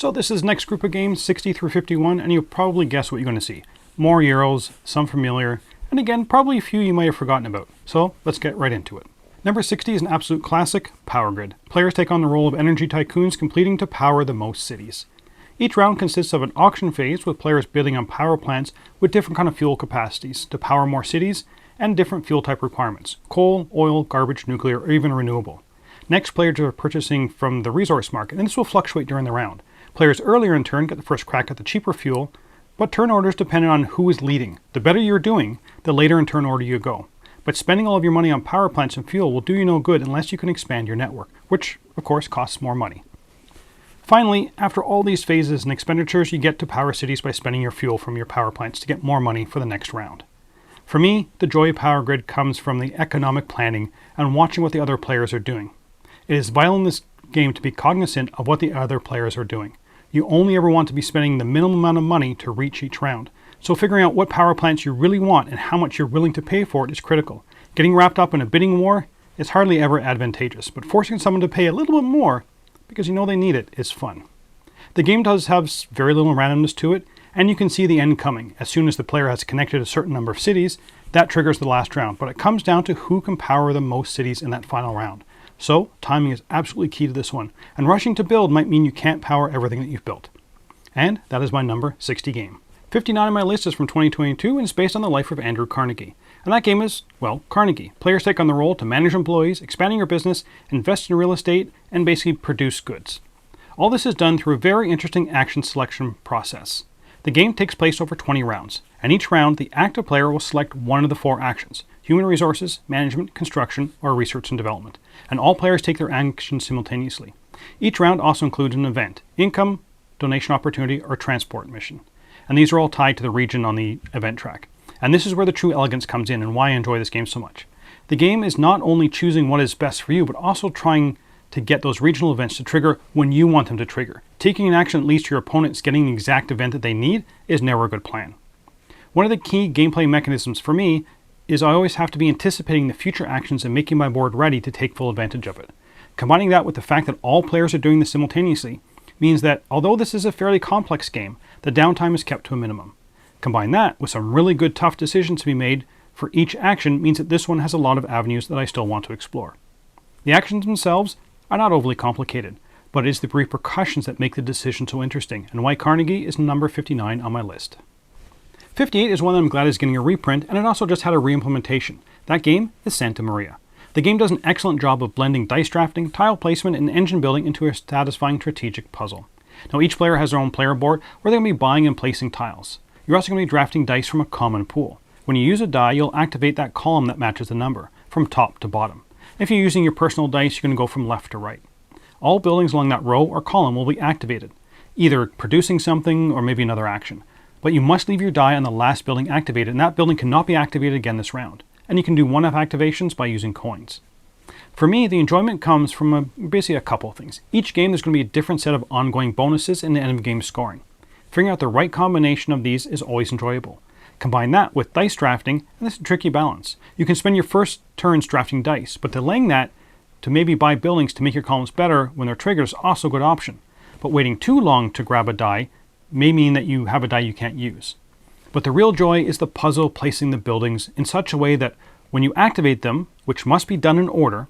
So this is next group of games, 60 through 51, and you'll probably guess what you're going to see. More Euros, some familiar, and again, probably a few you might have forgotten about. So let's get right into it. Number 60 is an absolute classic, Power Grid. Players take on the role of energy tycoons, completing to power the most cities. Each round consists of an auction phase with players bidding on power plants with different kind of fuel capacities to power more cities and different fuel type requirements: coal, oil, garbage, nuclear, or even renewable. Next, players are purchasing from the resource market, and this will fluctuate during the round. Players earlier in turn get the first crack at the cheaper fuel, but turn orders depend on who is leading. The better you're doing, the later in turn order you go. But spending all of your money on power plants and fuel will do you no good unless you can expand your network, which of course costs more money. Finally, after all these phases and expenditures, you get to power cities by spending your fuel from your power plants to get more money for the next round. For me, the joy of Power Grid comes from the economic planning and watching what the other players are doing. It is vital in this game to be cognizant of what the other players are doing. You only ever want to be spending the minimum amount of money to reach each round. So figuring out what power plants you really want and how much you're willing to pay for it is critical. Getting wrapped up in a bidding war is hardly ever advantageous, but forcing someone to pay a little bit more because you know they need it is fun. The game does have very little randomness to it, and you can see the end coming. As soon as the player has connected a certain number of cities, that triggers the last round, but it comes down to who can power the most cities in that final round. So timing is absolutely key to this one, and rushing to build might mean you can't power everything that you've built. And that is my number 60 game. 59 on my list is from 2022 and is based on the life of Andrew Carnegie. And that game is, well, Carnegie. Players take on the role to manage employees, expanding your business, invest in real estate, and basically produce goods. All this is done through a very interesting action selection process. The game takes place over 20 rounds, and each round the active player will select one of the 4 actions: human resources, management, construction, or research and development. And all players take their actions simultaneously. Each round also includes an event: income, donation opportunity, or transport mission. And these are all tied to the region on the event track. And this is where the true elegance comes in and why I enjoy this game so much. The game is not only choosing what is best for you, but also trying to get those regional events to trigger when you want them to trigger. Taking an action that leads to your opponents getting the exact event that they need is never a good plan. One of the key gameplay mechanisms for me is I always have to be anticipating the future actions and making my board ready to take full advantage of it. Combining that with the fact that all players are doing this simultaneously means that although this is a fairly complex game, the downtime is kept to a minimum. Combine that with some really good tough decisions to be made for each action means that this one has a lot of avenues that I still want to explore. The actions themselves are not overly complicated, but it is the repercussions that make the decision so interesting, and why Carnegie is number 59 on my list. 58 is one that I'm glad is getting a reprint, and it also just had a re-implementation. That game is Santa Maria. The game does an excellent job of blending dice drafting, tile placement, and engine building into a satisfying strategic puzzle. Now each player has their own player board where they're going to be buying and placing tiles. You're also going to be drafting dice from a common pool. When you use a die, you'll activate that column that matches the number, from top to bottom. If you're using your personal dice, you're going to go from left to right. All buildings along that row or column will be activated, either producing something or maybe another action. But you must leave your die on the last building activated, and that building cannot be activated again this round. And you can do one-off activations by using coins. For me, the enjoyment comes from basically a couple of things. Each game there's going to be a different set of ongoing bonuses in the end of game scoring. Figuring out the right combination of these is always enjoyable. Combine that with dice drafting, and this is a tricky balance. You can spend your first turns drafting dice, but delaying that to maybe buy buildings to make your columns better when they're triggered is also a good option. But waiting too long to grab a die may mean that you have a die you can't use. But the real joy is the puzzle placing the buildings in such a way that when you activate them, which must be done in order,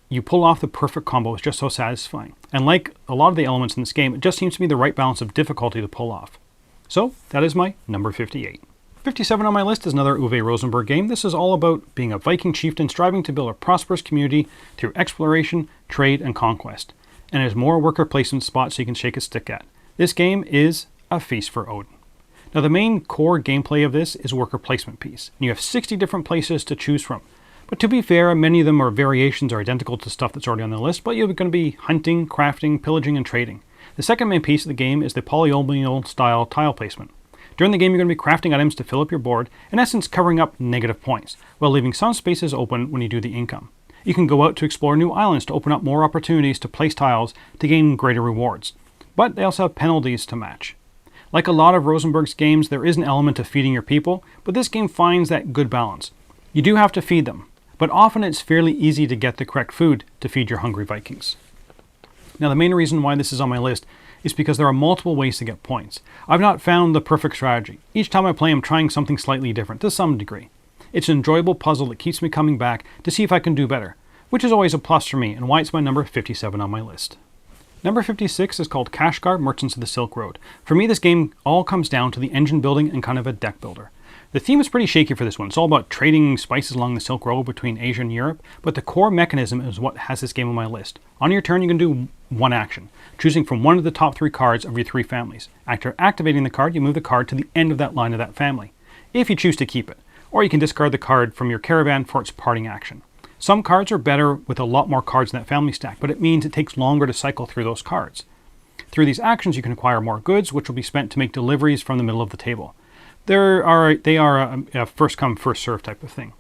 you pull off the perfect combo. It's just so satisfying. And like a lot of the elements in this game, it just seems to be the right balance of difficulty to pull off. So that is my number 58. 57 on my list is another Uwe Rosenberg game. This is all about being a Viking chieftain striving to build a prosperous community through exploration, trade, and conquest. And there's more worker placement spots so you can shake a stick at. This game is a feast for Odin. Now the main core gameplay of this is worker placement piece. And you have 60 different places to choose from. But to be fair, many of them are variations or identical to stuff that's already on the list, but you're going to be hunting, crafting, pillaging, and trading. The second main piece of the game is the polynomial style tile placement. During the game, you're going to be crafting items to fill up your board, in essence covering up negative points, while leaving some spaces open when you do the income. You can go out to explore new islands to open up more opportunities to place tiles to gain greater rewards. But they also have penalties to match. Like a lot of Rosenberg's games, there is an element of feeding your people, but this game finds that good balance. You do have to feed them, but often it's fairly easy to get the correct food to feed your hungry Vikings. Now the main reason why this is on my list is because there are multiple ways to get points. I've not found the perfect strategy. Each time I play, I'm trying something slightly different to some degree. It's an enjoyable puzzle that keeps me coming back to see if I can do better, which is always a plus for me and why it's my number 57 on my list. Number 56 is called Kashgar, Merchants of the Silk Road. For me, this game all comes down to the engine building and kind of a deck builder. The theme is pretty shaky for this one. It's all about trading spices along the Silk Road between Asia and Europe, but the core mechanism is what has this game on my list. On your turn, you can do one action, choosing from one of the top 3 cards of your 3 families. After activating the card, you move the card to the end of that line of that family, if you choose to keep it. Or you can discard the card from your caravan for its parting action. Some cards are better with a lot more cards in that family stack, but it means it takes longer to cycle through those cards. Through these actions, you can acquire more goods, which will be spent to make deliveries from the middle of the table. They are a first come, first serve type of thing.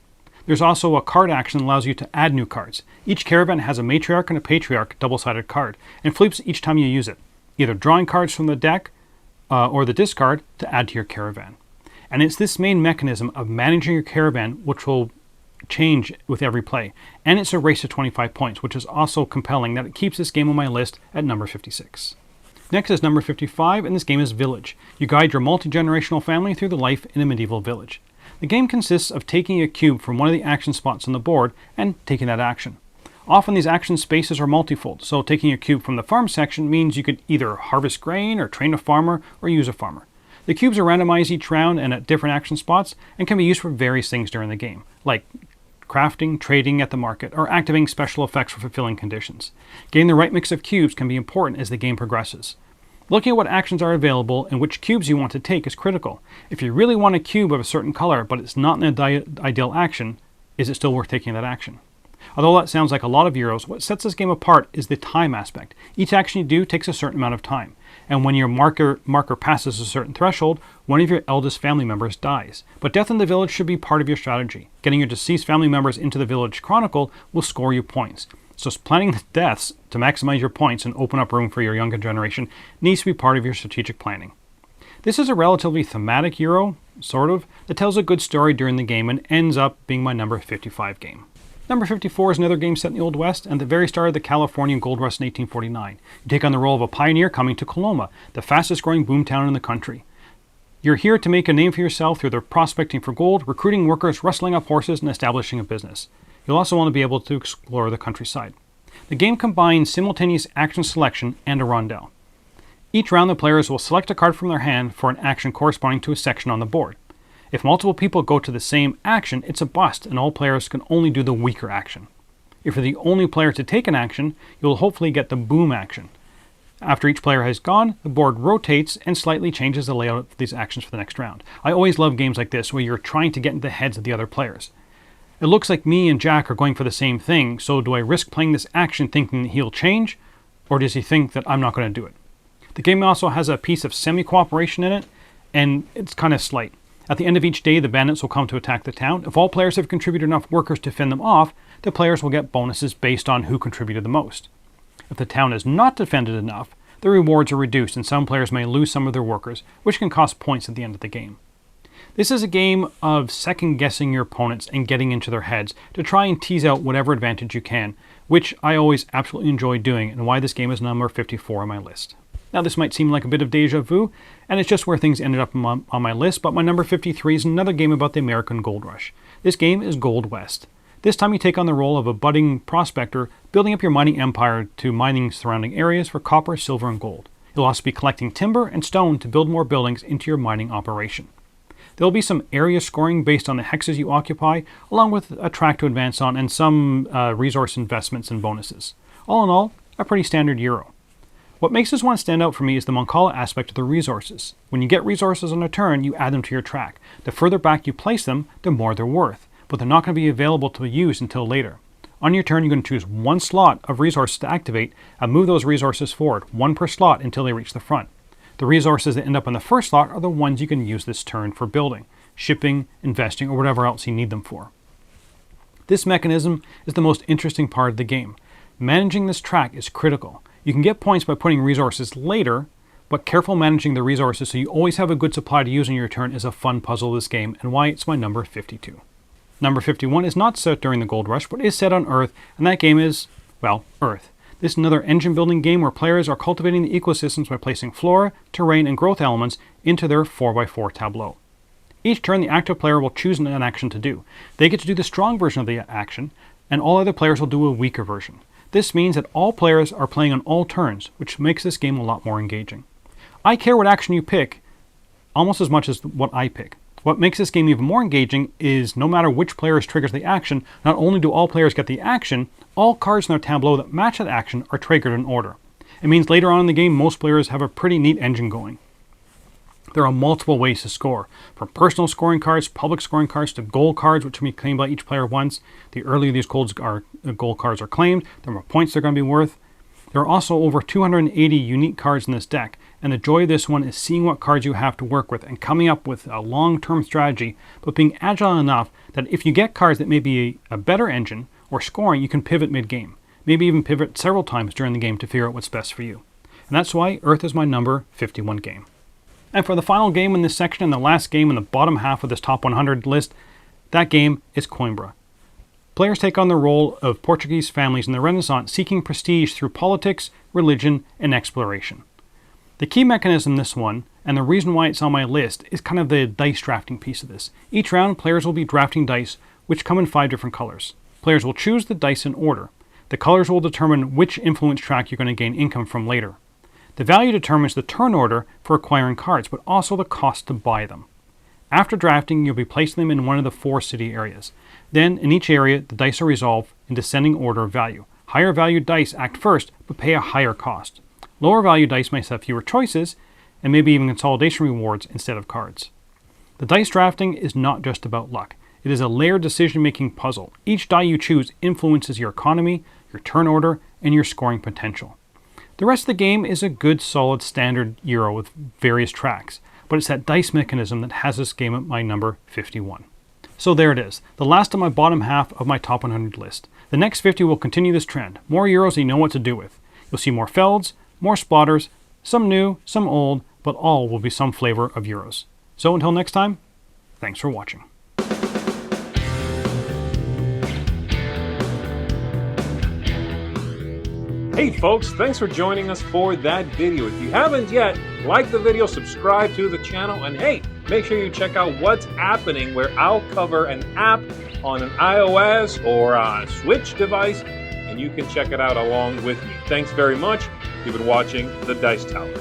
There's also a card action that allows you to add new cards. Each caravan has a matriarch and a patriarch double-sided card, and flips each time you use it, either drawing cards from the deck or the discard to add to your caravan. And it's this main mechanism of managing your caravan which will change with every play. And it's a race to 25 points, which is also compelling that it keeps this game on my list at number 56. Next is number 55, and this game is Village. You guide your multi-generational family through the life in a medieval village. The game consists of taking a cube from one of the action spots on the board and taking that action. Often these action spaces are multifold, so taking a cube from the farm section means you could either harvest grain or train a farmer or use a farmer. The cubes are randomized each round and at different action spots and can be used for various things during the game, like crafting, trading at the market, or activating special effects for fulfilling conditions. Getting the right mix of cubes can be important as the game progresses. Looking at what actions are available and which cubes you want to take is critical. If you really want a cube of a certain color, but it's not an ideal action, is it still worth taking that action? Although that sounds like a lot of Euros, what sets this game apart is the time aspect. Each action you do takes a certain amount of time, and when your marker passes a certain threshold, one of your eldest family members dies. But death in the village should be part of your strategy. Getting your deceased family members into the village chronicle will score you points. So planning the deaths to maximize your points and open up room for your younger generation needs to be part of your strategic planning. This is a relatively thematic Euro, sort of, that tells a good story during the game and ends up being my number 55 game. Number 54 is another game set in the Old West and at the very start of the Californian gold rush in 1849. You take on the role of a pioneer coming to Coloma, the fastest growing boomtown in the country. You're here to make a name for yourself through the prospecting for gold, recruiting workers, rustling up horses, and establishing a business. You'll also want to be able to explore the countryside. The game combines simultaneous action selection and a rondel. Each round the players will select a card from their hand for an action corresponding to a section on the board. If multiple people go to the same action, it's a bust and all players can only do the weaker action. If you're the only player to take an action, you'll hopefully get the boom action. After each player has gone, the board rotates and slightly changes the layout of these actions for the next round. I always love games like this where you're trying to get into the heads of the other players. It looks like me and Jack are going for the same thing, so do I risk playing this action thinking that he'll change, or does he think that I'm not going to do it? The game also has a piece of semi-cooperation in it, and it's kind of slight. At the end of each day, the bandits will come to attack the town. If all players have contributed enough workers to fend them off, the players will get bonuses based on who contributed the most. If the town is not defended enough, the rewards are reduced and some players may lose some of their workers, which can cost points at the end of the game. This is a game of second-guessing your opponents and getting into their heads to try and tease out whatever advantage you can, which I always absolutely enjoy doing and why this game is number 54 on my list. Now this might seem like a bit of deja vu, and it's just where things ended up on my list, but my number 53 is another game about the American Gold Rush. This game is Gold West. This time you take on the role of a budding prospector, building up your mining empire to mining surrounding areas for copper, silver, and gold. You'll also be collecting timber and stone to build more buildings into your mining operation. There will be some area scoring based on the hexes you occupy, along with a track to advance on and some resource investments and bonuses. All in all, a pretty standard Euro. What makes this one stand out for me is the Moncala aspect of the resources. When you get resources on a turn, you add them to your track. The further back you place them, the more they're worth, but they're not going to be available to use until later. On your turn, you're going to choose one slot of resources to activate and move those resources forward, one per slot until they reach the front. The resources that end up in the first slot are the ones you can use this turn for building, shipping, investing, or whatever else you need them for. This mechanism is the most interesting part of the game. Managing this track is critical. You can get points by putting resources later, but careful managing the resources so you always have a good supply to use on your turn is a fun puzzle of this game and why it's my number 52. Number 51 is not set during the Gold Rush, but is set on Earth, and that game is, well, Earth. This is another engine building game where players are cultivating the ecosystems by placing flora, terrain, and growth elements into their 4x4 tableau. Each turn, the active player will choose an action to do. They get to do the strong version of the action, and all other players will do a weaker version. This means that all players are playing on all turns, which makes this game a lot more engaging. I care what action you pick almost as much as what I pick. What makes this game even more engaging is no matter which player triggers the action, not only do all players get the action, all cards in their tableau that match that action are triggered in order. It means later on in the game, most players have a pretty neat engine going. There are multiple ways to score, from personal scoring cards, public scoring cards, to goal cards, which can be claimed by each player once. The earlier these goal cards are claimed, the more points they're going to be worth. There are also over 280 unique cards in this deck, and the joy of this one is seeing what cards you have to work with and coming up with a long-term strategy, but being agile enough that if you get cards that may be a better engine or scoring, you can pivot mid-game. Maybe even pivot several times during the game to figure out what's best for you. And that's why Earth is my number 51 game. And for the final game in this section and the last game in the bottom half of this top 100 list, that game is Coimbra. Players take on the role of Portuguese families in the Renaissance seeking prestige through politics, religion, and exploration. The key mechanism in this one, and the reason why it's on my list, is kind of the dice drafting piece of this. Each round, players will be drafting dice, which come in 5 different colors. Players will choose the dice in order. The colors will determine which influence track you're going to gain income from later. The value determines the turn order for acquiring cards, but also the cost to buy them. After drafting, you'll be placing them in one of the 4 city areas. Then, in each area, the dice are resolved in descending order of value. Higher value dice act first, but pay a higher cost. Lower value dice may have fewer choices, and maybe even consolidation rewards instead of cards. The dice drafting is not just about luck. It is a layered decision-making puzzle. Each die you choose influences your economy, your turn order, and your scoring potential. The rest of the game is a good, solid, standard Euro with various tracks, but it's that dice mechanism that has this game at my number 51. So there it is, the last of my bottom half of my top 100 list. The next 50 will continue this trend. More Euros you know what to do with. You'll see more Felds, more Splotters, some new, some old, but all will be some flavor of Euros. So until next time, thanks for watching. Hey folks, thanks for joining us for that video. If you haven't yet, like the video, subscribe to the channel, and hey, make sure you check out what's happening, where I'll cover an app on an iOS or a Switch device, and you can check it out along with me. Thanks very much. You've been watching The Dice Tower.